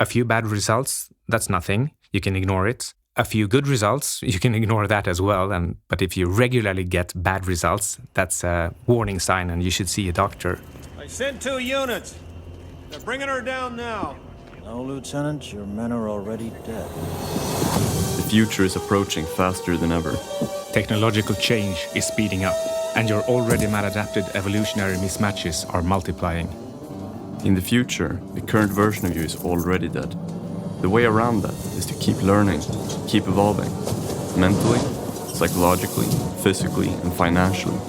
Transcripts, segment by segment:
A few bad results, that's nothing. You can ignore it. A few good results, you can ignore that as well. But if you regularly get bad results, that's a warning sign and you should see a doctor. I sent 2 units. They're bringing her down now. No, Lieutenant, your men are already dead. The future is approaching faster than ever. Technological change is speeding up, and your already maladapted evolutionary mismatches are multiplying. In the future, the current version of you is already dead. The way around that is to keep learning, keep evolving, mentally, psychologically, physically, and financially.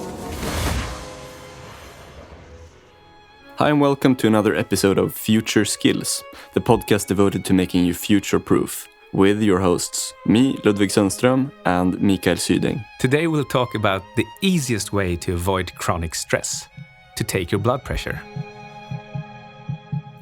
Hi and welcome to another episode of Future Skills, the podcast devoted to making you future-proof, with your hosts, me, Ludvig Sunstrom, and Karl-Mikael Syding. Today we'll talk about the easiest way to avoid chronic stress, to take your blood pressure.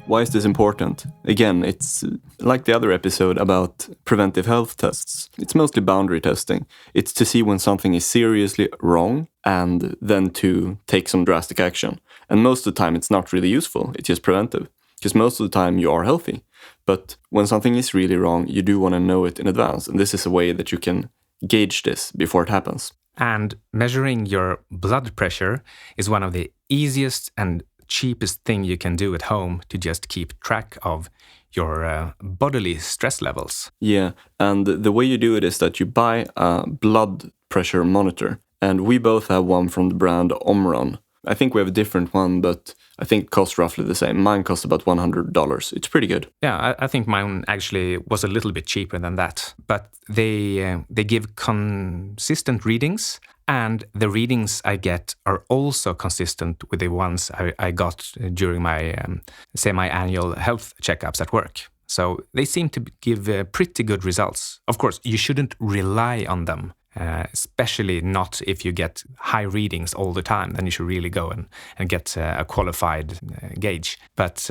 Why is this important? Again, it's like the other episode about preventive health tests. It's mostly boundary testing. It's to see when something is seriously wrong and then to take some drastic action. And most of the time it's not really useful, it's just preventive. Because most of the time you are healthy. But when something is really wrong, you do want to know it in advance. And this is a way that you can gauge this before it happens. And measuring your blood pressure is one of the easiest and cheapest thing you can do at home to just keep track of your bodily stress levels. Yeah, and the way you do it is that you buy a blood pressure monitor. And we both have one from the brand Omron. I think we have a different one, but I think it costs roughly the same. Mine cost about $100. It's pretty good. Yeah, I think mine actually was a little bit cheaper than that. But they give consistent readings, and the readings I get are also consistent with the ones I got during my semi-annual health checkups at work. So they seem to give pretty good results. Of course, you shouldn't rely on them. Especially not if you get high readings all the time, then you should really go and get a qualified gauge. But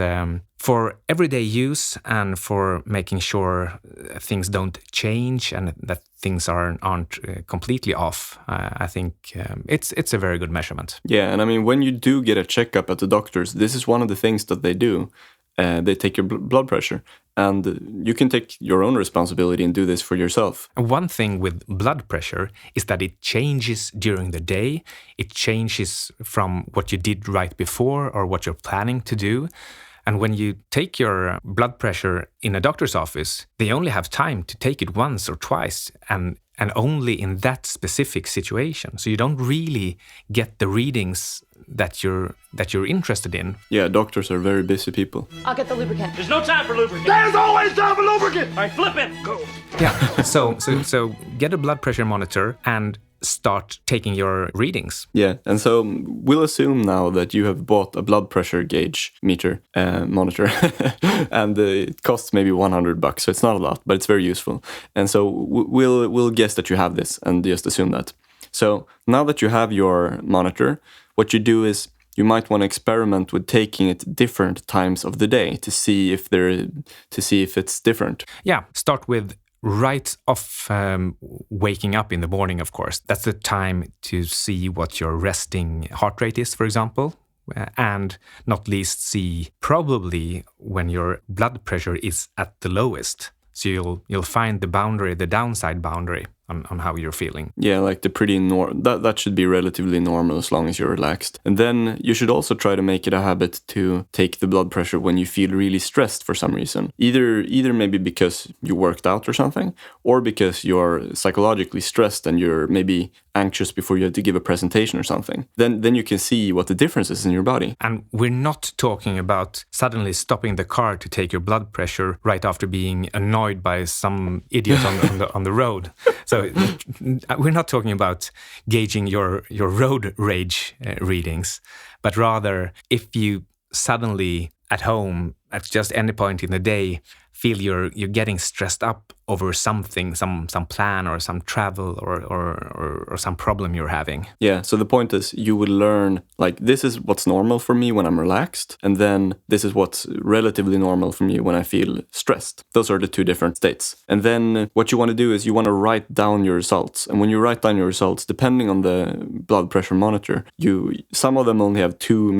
for everyday use and for making sure things don't change and that things aren't completely off, I think it's a very good measurement. Yeah, and I mean, when you do get a checkup at the doctors, this is one of the things that they do. They take your blood pressure, and you can take your own responsibility and do this for yourself. One thing with blood pressure is that it changes during the day. It changes from what you did right before or what you're planning to do. And when you take your blood pressure in a doctor's office, they only have time to take it once or twice, and only in that specific situation. So you don't really get the readings that you're interested in. Yeah, doctors are very busy people. I'll get the lubricant. There's no time for lubricant. There's always time for lubricant! All right, flip it. Go. Yeah, so get a blood pressure monitor and start taking your readings. Yeah, and so we'll assume now that you have bought a blood pressure gauge monitor, and it costs maybe $100, so it's not a lot, but it's very useful. And so we'll guess that you have this and just assume that. So now that you have your monitor, what you do is you might want to experiment with taking it different times of the day to see if it's different. Yeah, start with right off waking up in the morning, of course. That's the time to see what your resting heart rate is, for example, and not least see probably when your blood pressure is at the lowest. So you'll find the downside boundary on how you're feeling. Yeah, like that should be relatively normal as long as you're relaxed. And then you should also try to make it a habit to take the blood pressure when you feel really stressed for some reason. Either maybe because you worked out or something, or because you're psychologically stressed and you're maybe anxious before you have to give a presentation or something. Then you can see what the difference is in your body. And we're not talking about suddenly stopping the car to take your blood pressure right after being annoyed by some idiot on the road. So we're not talking about gauging your road rage readings, but rather if you suddenly at home at just any point in the day feel you're getting stressed up over something, some plan or some travel or some problem you're having. Yeah, so the point is you would learn, like, this is what's normal for me when I'm relaxed, and then this is what's relatively normal for me when I feel stressed. Those are the two different states. And then what you want to do is you want to write down your results. And when you write down your results, depending on the blood pressure monitor, some of them only have 2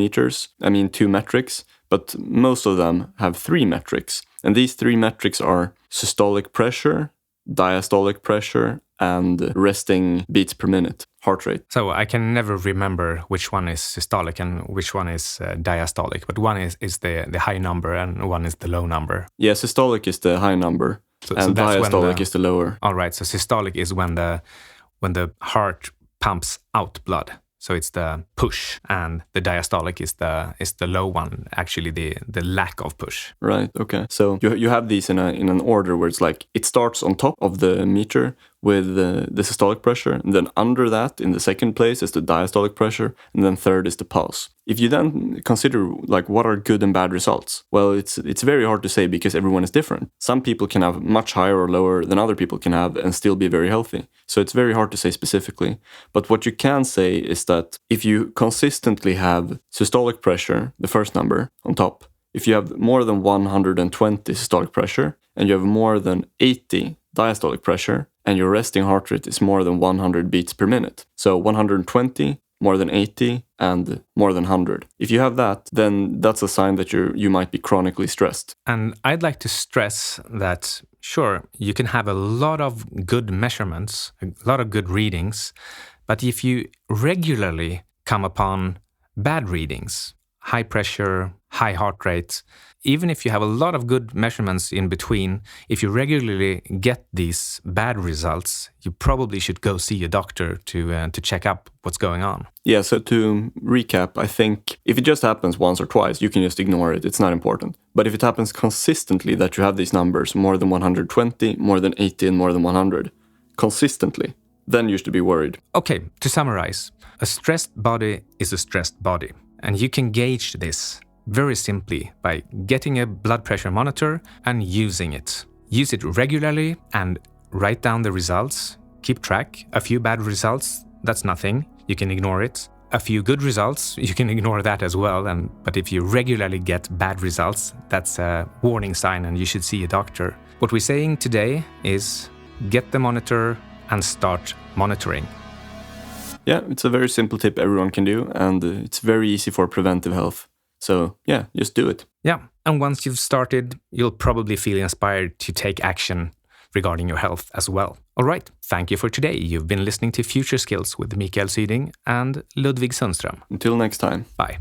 metrics, but most of them have 3 metrics. And these 3 metrics are systolic pressure, diastolic pressure, and resting beats per minute, heart rate. So I can never remember which one is systolic and which one is diastolic, but one is the high number and one is the low number. Yeah, systolic is the high number, and that's diastolic is the lower. All right, so systolic is when the heart pumps out blood. So it's the push, and the diastolic is the low one, actually the lack of push. Right, okay. So you have these in an order where it's like it starts on top of the meter with the systolic pressure, and then under that in the second place is the diastolic pressure, and then third is the pulse. If you then consider like what are good and bad results, well, it's very hard to say because everyone is different. Some people can have much higher or lower than other people can have and still be very healthy. So it's very hard to say specifically. But what you can say is that if you consistently have systolic pressure, the first number on top, if you have more than 120 systolic pressure and you have more than 80 diastolic pressure and your resting heart rate is more than 100 beats per minute. So 120, more than 80, and more than 100. If you have that, then that's a sign that you might be chronically stressed. And I'd like to stress that, sure, you can have a lot of good measurements, a lot of good readings, but if you regularly come upon bad readings, high pressure, high heart rate, even if you have a lot of good measurements in between, if you regularly get these bad results, you probably should go see a doctor to check up what's going on. Yeah, so to recap, I think if it just happens once or twice, you can just ignore it. It's not important. But if it happens consistently that you have these numbers, more than 120, more than 80, and more than 100, consistently, then you should be worried. Okay, to summarize, a stressed body is a stressed body. And you can gauge this very simply by getting a blood pressure monitor and using it. Use it regularly and write down the results. Keep track. A few bad results, that's nothing. You can ignore it. A few good results, you can ignore that as well. But if you regularly get bad results, that's a warning sign and you should see a doctor. What we're saying today is get the monitor and start monitoring. Yeah, it's a very simple tip everyone can do, and it's very easy for preventive health. So yeah, just do it. Yeah, and once you've started, you'll probably feel inspired to take action regarding your health as well. All right, thank you for today. You've been listening to Future Skills with Mikael Syding and Ludvig Sunstrom. Until next time. Bye.